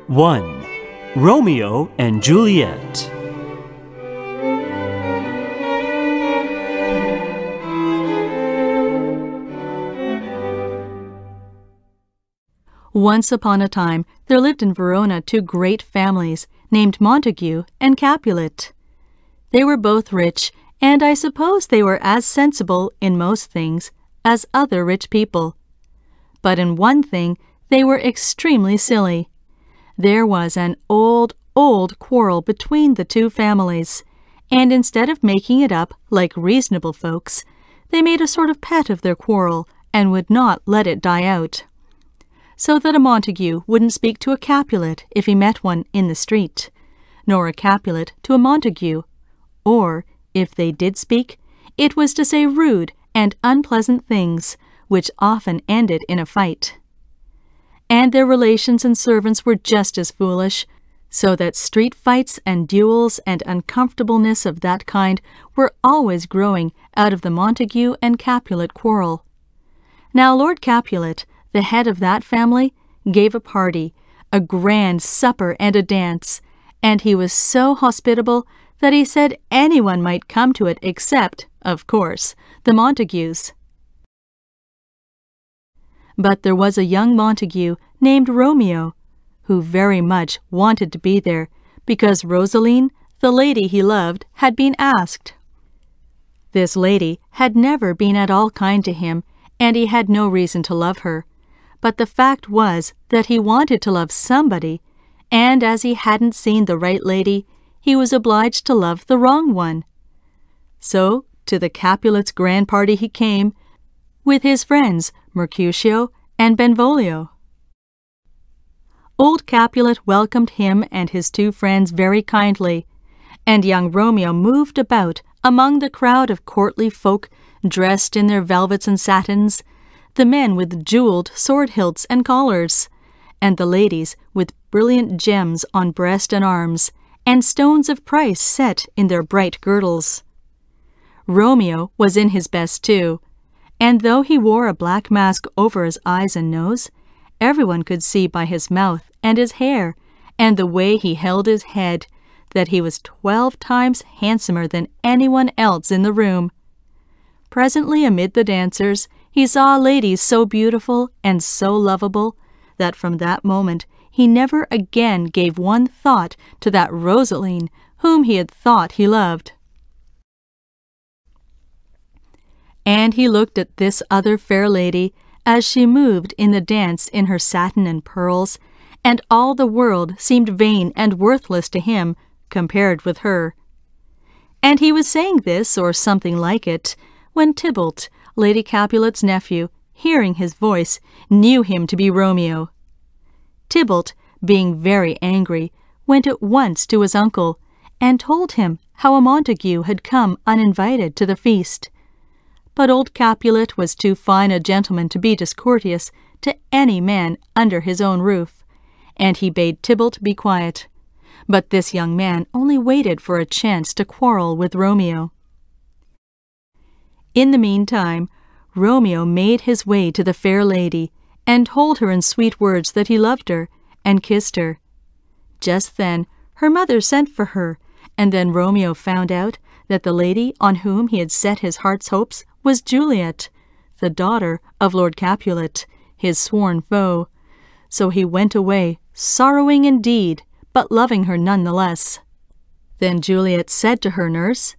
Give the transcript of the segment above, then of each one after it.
1. Romeo and Juliet. Once upon a time, there lived in Verona two great families named Montague and Capulet. They were both rich, and I suppose they were as sensible in most things as other rich people. But in one thing, they were extremely silly. There was an old quarrel between the two families, and instead of making it up like reasonable folks, they made a sort of pet of their quarrel and would not let it die out. So that a Montague wouldn't speak to a Capulet if he met one in the street, nor a Capulet to a Montague, or, if they did speak, it was to say rude and unpleasant things, which often ended in a fight. And their relations and servants were just as foolish, so that street fights and duels and uncomfortableness of that kind were always growing out of the Montague and Capulet quarrel. Now Lord Capulet, the head of that family, gave a party, a grand supper and a dance, and he was so hospitable that he said anyone might come to it except, of course, the Montagues. But there was a young Montague named Romeo, who very much wanted to be there because Rosaline, the lady he loved, had been asked. This lady had never been at all kind to him, and he had no reason to love her. But the fact was that he wanted to love somebody, and as he hadn't seen the right lady, he was obliged to love the wrong one. So to the Capulets' grand party he came, with his friends Mercutio and Benvolio. Old Capulet welcomed him and his two friends very kindly, and young Romeo moved about among the crowd of courtly folk dressed in their velvets and satins, the men with jeweled sword hilts and collars, and the ladies with brilliant gems on breast and arms, and stones of price set in their bright girdles. Romeo was in his best too, and though he wore a black mask over his eyes and nose, everyone could see by his mouth and his hair and the way he held his head that he was 12 times handsomer than anyone else in the room. Presently amid the dancers he saw a lady so beautiful and so lovable that from that moment he never again gave one thought to that Rosaline whom he had thought he loved. And he looked at this other fair lady as she moved in the dance in her satin and pearls, and all the world seemed vain and worthless to him compared with her. And he was saying this, or something like it, when Tybalt, Lady Capulet's nephew, hearing his voice, knew him to be Romeo. Tybalt, being very angry, went at once to his uncle, and told him how a Montague had come uninvited to the feast. But old Capulet was too fine a gentleman to be discourteous to any man under his own roof, and he bade Tybalt be quiet. But this young man only waited for a chance to quarrel with Romeo. In the meantime, Romeo made his way to the fair lady, and told her in sweet words that he loved her, and kissed her. Just then her mother sent for her, and then Romeo found out that the lady on whom he had set his heart's hopes was Juliet, the daughter of Lord Capulet, his sworn foe. So he went away, sorrowing indeed, but loving her none the less. Then Juliet said to her nurse,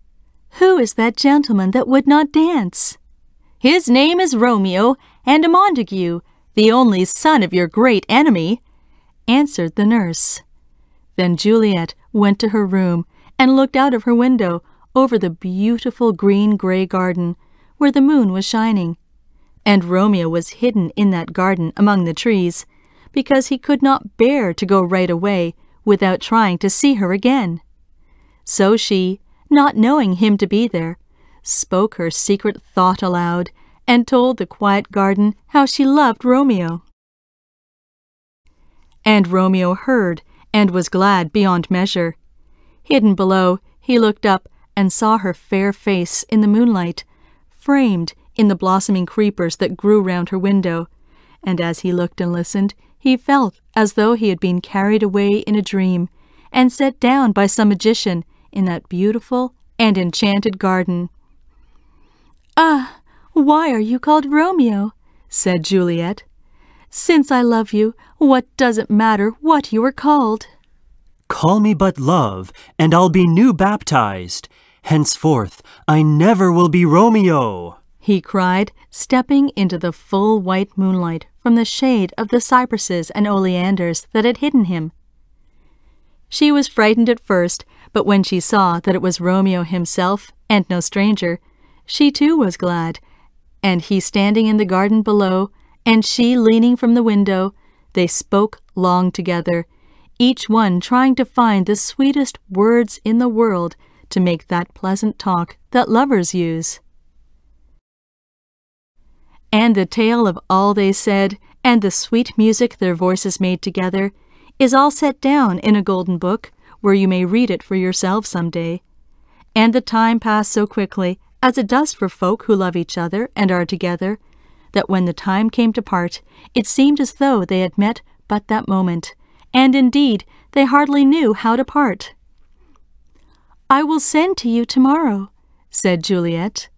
"Who is that gentleman that would not dance?" "His name is Romeo, and a Montague, the only son of your great enemy," answered the nurse. Then Juliet went to her room and looked out of her window over the beautiful green-gray garden, where the moon was shining, and Romeo was hidden in that garden among the trees, because he could not bear to go right away without trying to see her again. So she, not knowing him to be there, spoke her secret thought aloud, and told the quiet garden how she loved Romeo. And Romeo heard, and was glad beyond measure. Hidden below, he looked up and saw her fair face in the moonlight, framed in the blossoming creepers that grew round her window, and as he looked and listened, He felt as though he had been carried away in a dream and set down by some magician in that beautiful and enchanted garden. "Ah, why are you called Romeo?" said Juliet. "Since I love you, what does it matter what you are called?" Call me but Love, and I'll be new baptized. Henceforth, I never will be Romeo," he cried, stepping into the full white moonlight from the shade of the cypresses and oleanders that had hidden him. She was frightened at first, but when she saw that it was Romeo himself and no stranger, she too was glad, and he standing in the garden below, and she leaning from the window, they spoke long together, each one trying to find the sweetest words in the world to make that pleasant talk that lovers use. And the tale of all they said, and the sweet music their voices made together, is all set down in a golden book, where you may read it for yourself some day. And the time passed so quickly, as it does for folk who love each other and are together, that when the time came to part, it seemed as though they had met but that moment, and indeed they hardly knew how to part. "I will send to you tomorrow," said Juliet.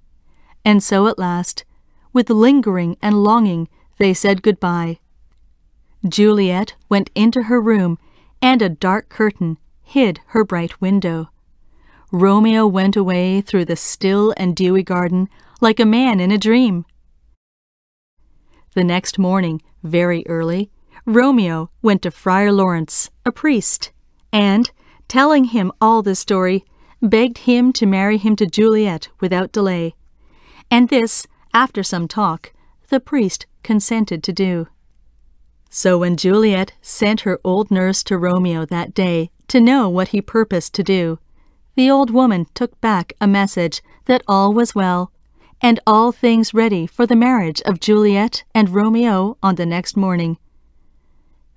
And so at last, with lingering and longing, they said goodbye. Juliet went into her room, and a dark curtain hid her bright window. Romeo went away through the still and dewy garden like a man in a dream. The next morning, very early, Romeo went to Friar Lawrence, a priest, and, telling him all the story, begged him to marry him to Juliet without delay. And this, after some talk, the priest consented to do. So when Juliet sent her old nurse to Romeo that day to know what he purposed to do, the old woman took back a message that all was well, and all things ready for the marriage of Juliet and Romeo on the next morning.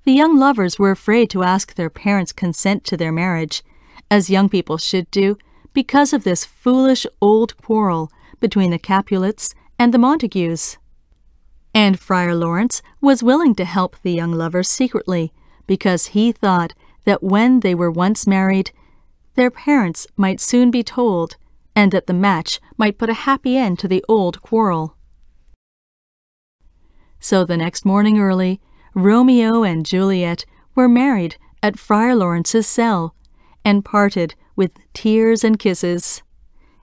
The young lovers were afraid to ask their parents' consent to their marriage, as young people should do, because of this foolish old quarrel between the Capulets and the Montagues. And Friar Lawrence was willing to help the young lovers secretly, because he thought that when they were once married, their parents might soon be told, and that the match might put a happy end to the old quarrel. So the next morning early, Romeo and Juliet were married at Friar Lawrence's cell, and parted with tears and kisses.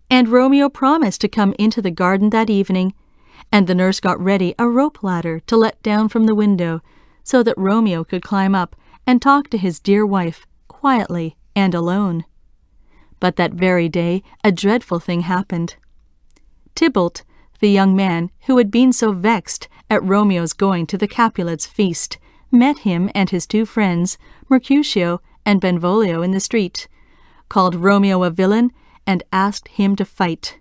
And Romeo promised to come into the garden that evening, and the nurse got ready a rope ladder to let down from the window, so that Romeo could climb up and talk to his dear wife quietly and alone. But that very day a dreadful thing happened. Tybalt, the young man who had been so vexed at Romeo's going to the Capulets' feast, met him and his two friends, Mercutio and Benvolio, in the street, called Romeo a villain, and asked him to fight.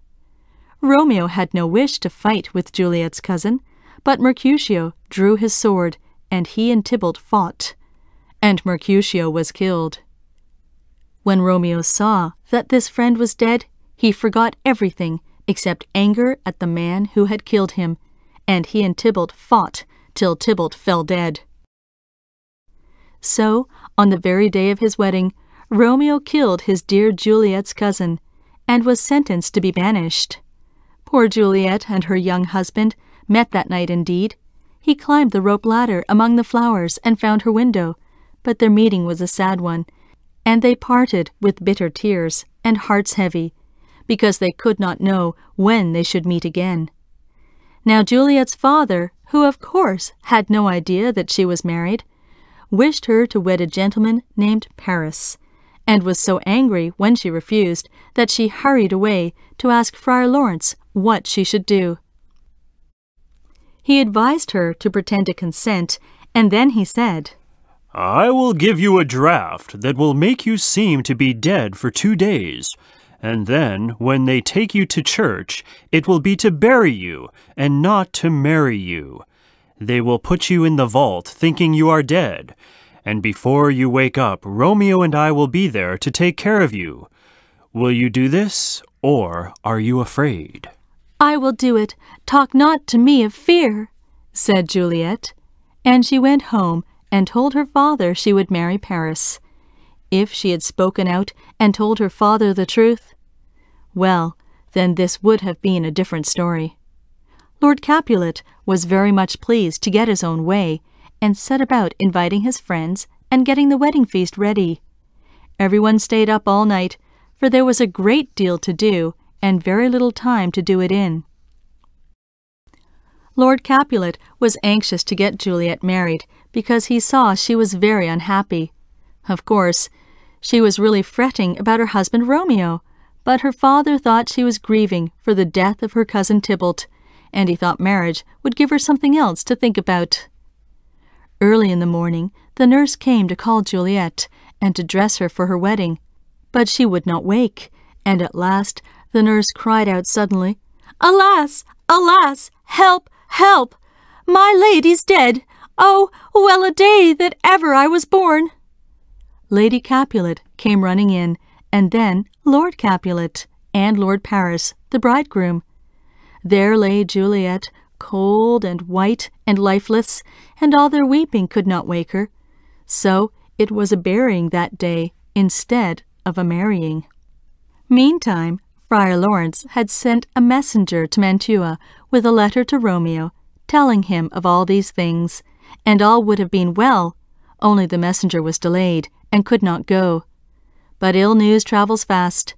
Romeo had no wish to fight with Juliet's cousin, but Mercutio drew his sword, and he and Tybalt fought, and Mercutio was killed. When Romeo saw that this friend was dead, he forgot everything except anger at the man who had killed him, and he and Tybalt fought till Tybalt fell dead. So, on the very day of his wedding, Romeo killed his dear Juliet's cousin, and was sentenced to be banished. Poor Juliet and her young husband met that night indeed. He climbed the rope ladder among the flowers and found her window, but their meeting was a sad one, and they parted with bitter tears and hearts heavy, because they could not know when they should meet again. Now Juliet's father, who of course had no idea that she was married, wished her to wed a gentleman named Paris, and was so angry when she refused that she hurried away to ask Friar Lawrence what she should do. He advised her to pretend to consent, and then he said, "I will give you a draft that will make you seem to be dead for 2 days, and then, when they take you to church, it will be to bury you, and not to marry you. They will put you in the vault, thinking you are dead, and before you wake up, Romeo and I will be there to take care of you. Will you do this, or are you afraid?" "I will do it. Talk not to me of fear," said Juliet, and she went home and told her father she would marry Paris. If she had spoken out and told her father the truth, well, then this would have been a different story. Lord Capulet was very much pleased to get his own way, and set about inviting his friends and getting the wedding feast ready. Everyone stayed up all night, for there was a great deal to do and very little time to do it in. Lord Capulet was anxious to get Juliet married because he saw she was very unhappy. Of course, she was really fretting about her husband Romeo, but her father thought she was grieving for the death of her cousin Tybalt, and he thought marriage would give her something else to think about. Early in the morning, the nurse came to call Juliet and to dress her for her wedding, but she would not wake, and at last the nurse cried out suddenly, "Alas! Alas! Help! Help! My lady's dead! Oh, well a day that ever I was born!" Lady Capulet came running in, and then Lord Capulet and Lord Paris, the bridegroom. There lay Juliet, cold and white and lifeless, and all their weeping could not wake her. So it was a burying that day instead of a marrying. Meantime, Friar Lawrence had sent a messenger to Mantua with a letter to Romeo, telling him of all these things, and all would have been well, only the messenger was delayed and could not go. But ill news travels fast.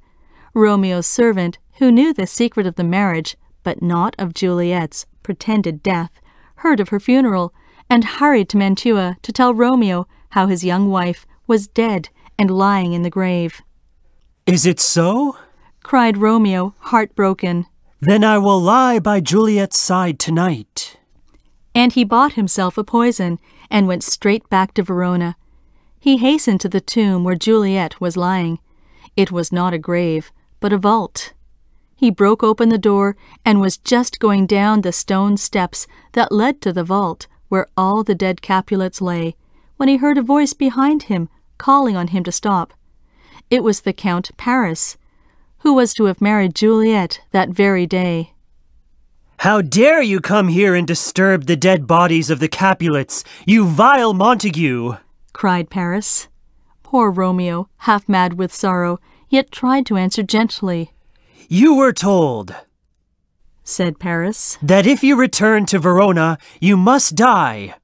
Romeo's servant, who knew the secret of the marriage, but not of Juliet's pretended death, heard of her funeral, and hurried to Mantua to tell Romeo how his young wife was dead and lying in the grave. "Is it so?" cried Romeo, heartbroken. "Then I will lie by Juliet's side tonight." And he bought himself a poison and went straight back to Verona. He hastened to the tomb where Juliet was lying. It was not a grave, but a vault. He broke open the door and was just going down the stone steps that led to the vault where all the dead Capulets lay, when he heard a voice behind him calling on him to stop. It was the Count Paris, who was to have married Juliet that very day. "How dare you come here and disturb the dead bodies of the Capulets, you vile Montague!" cried Paris. Poor Romeo, half mad with sorrow, yet tried to answer gently. "You were told," said Paris, "that if you return to Verona, you must die."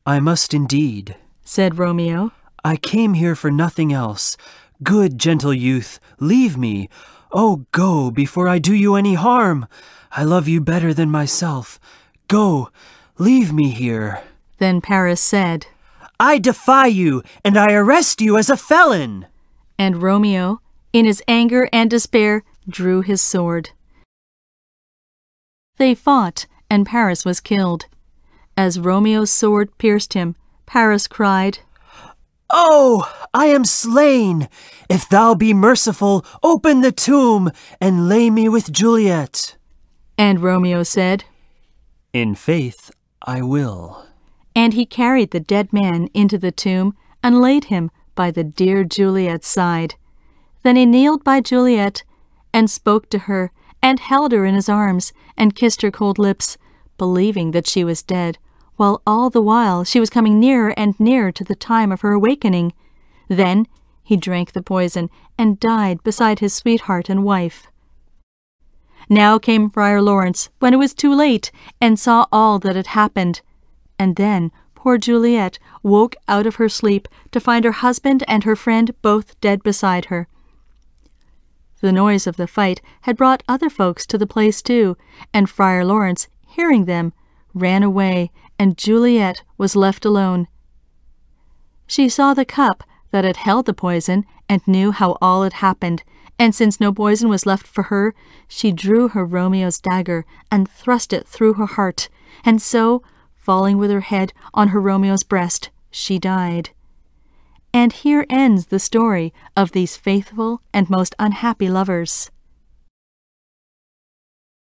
"I must indeed," said Romeo. "I came here for nothing else. Good, gentle youth, leave me. Oh, go, before I do you any harm. I love you better than myself. Go, leave me here." Then Paris said, "I defy you, and I arrest you as a felon." And Romeo, in his anger and despair, drew his sword. They fought, and Paris was killed. As Romeo's sword pierced him, Paris cried, "Oh, I am slain! If thou be merciful, open the tomb, and lay me with Juliet." And Romeo said, "In faith, I will." And he carried the dead man into the tomb and laid him by the dear Juliet's side. Then he kneeled by Juliet and spoke to her and held her in his arms and kissed her cold lips, believing that she was dead, while all the while she was coming nearer and nearer to the time of her awakening. Then he drank the poison and died beside his sweetheart and wife. Now came Friar Lawrence, when it was too late, and saw all that had happened. And then poor Juliet woke out of her sleep to find her husband and her friend both dead beside her. The noise of the fight had brought other folks to the place too, and Friar Lawrence, hearing them, ran away, and Juliet was left alone. She saw the cup that had held the poison and knew how all had happened, and since no poison was left for her, she drew her Romeo's dagger and thrust it through her heart, and so, falling with her head on her Romeo's breast, she died. And here ends the story of these faithful and most unhappy lovers.